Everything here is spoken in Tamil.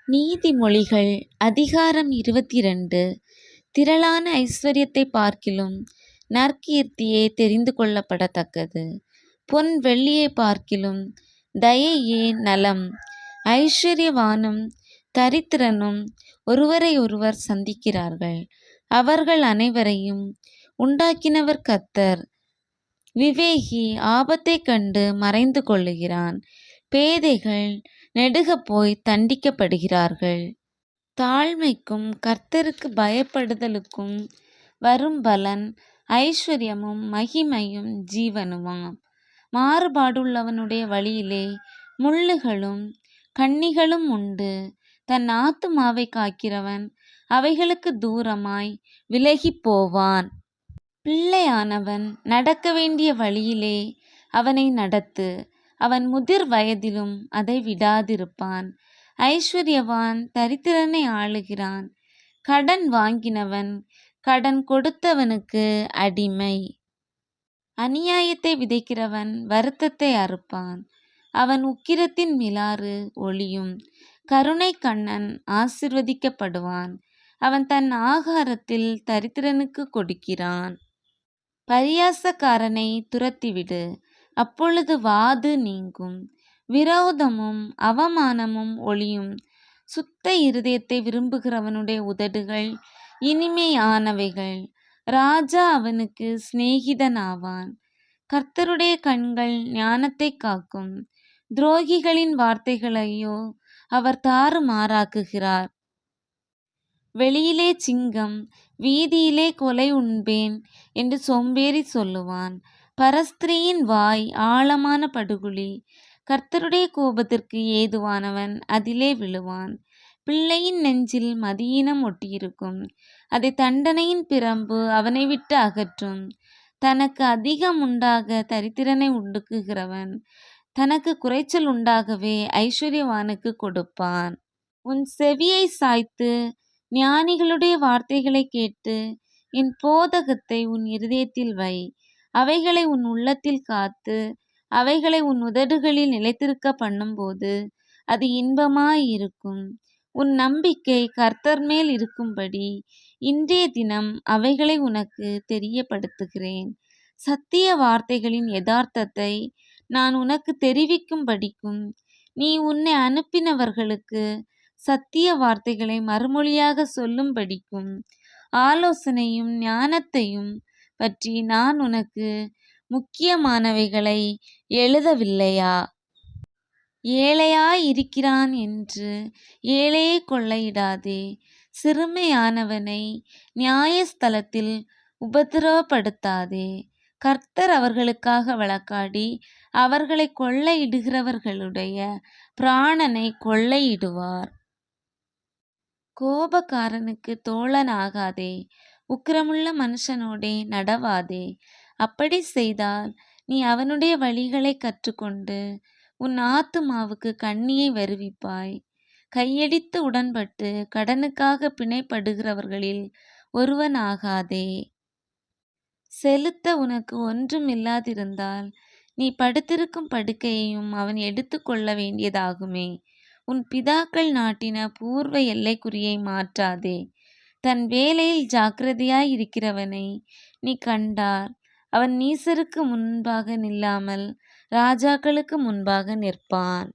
நீதிமொழிகள் அதிகாரம் 22. திரளான ஐஸ்வர்யத்தை பார்க்கிலும் நற்கீர்த்தியே தெரிந்து கொள்ளப்படத்தக்கது. பொன் வெள்ளியை பார்க்கிலும் தயையே நலம். ஐஸ்வர்யவானும் தரித்திரனும் ஒருவரை ஒருவர் சந்திக்கிறார்கள். அவர்கள் அனைவரையும் உண்டாக்கினவர் கர்த்தர். விவேகி ஆபத்தைக் கண்டு மறைந்து கொள்ளுகிறான். பேதைகள் நெடுகப் போய் தண்டிக்கப்படுகிறார்கள். தாழ்மைக்கும் கர்த்தருக்கு பயப்படுதலுக்கும் வரும் பலன் ஐஸ்வர்யமும் மகிமையும் ஜீவனுமாம். மாறுபாடுள்ளவனுடைய வழியிலே முள்ளுகளும் கண்ணிகளும் உண்டு. தன் ஆத்துமாவை காக்கிறவன் அவைகளுக்கு தூரமாய் விலகிப் போவான். பிள்ளையானவன் நடக்க வேண்டிய வழியிலே அவனை நடத்து. அவன் முதிர் வயதிலும் அதை விடாதிருப்பான். ஐஸ்வர்யவான் தரித்திரனை ஆளுகிறான். கடன் வாங்கினவன் கடன் கொடுத்தவனுக்கு அடிமை. அநியாயத்தை விதைக்கிறவன் வருத்தத்தை அறுப்பான். அவன் உக்கிரத்தின் மிலாறு ஒழியும். கருணை கண்ணன் ஆசீர்வதிக்கப்படுவான். அவன் தன் ஆகாரத்தில் தரித்திரனுக்கு கொடுக்கிறான். பரியாசக்காரனை துரத்திவிடு, அப்பொழுது வாது நீங்கும். விரோதமும் அவமானமும் ஒழியும். சுத்த இருதயத்தை விரும்புகிறவனுடைய உதடுகள் இனிமையானவைகள். ராஜா அவனுக்கு சிநேகிதனாவான். கர்த்தருடைய கண்கள் ஞானத்தை காக்கும். துரோகிகளின் வார்த்தைகளையோ அவர் தாறுமாறாக்குகிறார். வெளியிலே சிங்கம், வீதியிலே கொலை உண்பேன் என்று சோம்பேறி சொல்லுவான். பரஸ்திரியின் வாய் ஆழமான படுகுழி. கர்த்தருடைய கோபத்திற்கு ஏதுவானவன் அதிலே விழுவான். பிள்ளையின் நெஞ்சில் மதியீனம் ஒட்டியிருக்கும். அதை தண்டனையின் பிரம்பு அவனை விட்டு அகற்றும். தனக்கு அதிகம் உண்டாக தரித்திரனை ஒடுக்குகிறவன் தனக்கு குறைச்சல் உண்டாகவே ஐஸ்வர்யவானுக்கு கொடுப்பான். உன் செவியை சாய்த்து ஞானிகளுடைய வார்த்தைகளை கேட்டு என் போதகத்தை உன் இருதயத்தில் வை. அவைகளை உன் உள்ளத்தில் காத்து அவைகளை உன் உதடுகளில் நிலைத்திருக்க பண்ணும்போது அது இன்பமாயிருக்கும். உன் நம்பிக்கை கர்த்தர் மேல் இருக்கும்படி இன்றைய தினம் அவைகளை உனக்கு தெரியப்படுத்துகிறேன். சத்திய வார்த்தைகளின் யதார்த்தத்தை நான் உனக்கு தெரிவிக்கும்படிக்கும் நீ உன்னை அனுப்பினவர்களுக்கு சத்திய வார்த்தைகளை மறுமொழியாக சொல்லும்படிக்கும் ஆலோசனையும் ஞானத்தையும் பற்றி நான் உனக்கு முக்கியமானவைகளை எழுதவில்லையா? ஏழையாய் இருக்கிறான் என்று ஏழையை கொள்ளையிடாதே. சிறுமையானவனை நியாயஸ்தலத்தில் உபத்திரவப்படுத்தாதே. கர்த்தர் அவர்களுக்காக வழக்காடி அவர்களை கொள்ளையிடுகிறவர்களுடைய பிராணனை கொள்ளையிடுவார். கோபக்காரனுக்கு தோழனாகாதே. உக்கிரமுள்ள மனுஷனோடே நடவாதே. அப்படி செய்தால் நீ அவனுடைய வழிகளை கற்றுக்கொண்டு உன் ஆத்துமாவுக்கு கண்ணியை வருவிப்பாய். கையடித்து உடன்பட்டு கடனுக்காக பிணைப்படுகிறவர்களில் ஒருவனாகாதே. செலுத்த உனக்கு ஒன்றும் இல்லாதிருந்தால் நீ படுத்திருக்கும் படுக்கையையும் அவன் எடுத்து கொள்ள வேண்டியதாகுமே. உன் பிதாக்கள் நாட்டின பூர்வ எல்லைக்குறியை மாற்றாதே. தன் வேலையில் ஜாக்கிரதையாய் இருக்கிறவனை நீ கண்டால் அவன் நீசருக்கு முன்பாக நில்லாமல் ராஜாக்களுக்கு முன்பாக நிற்பான்.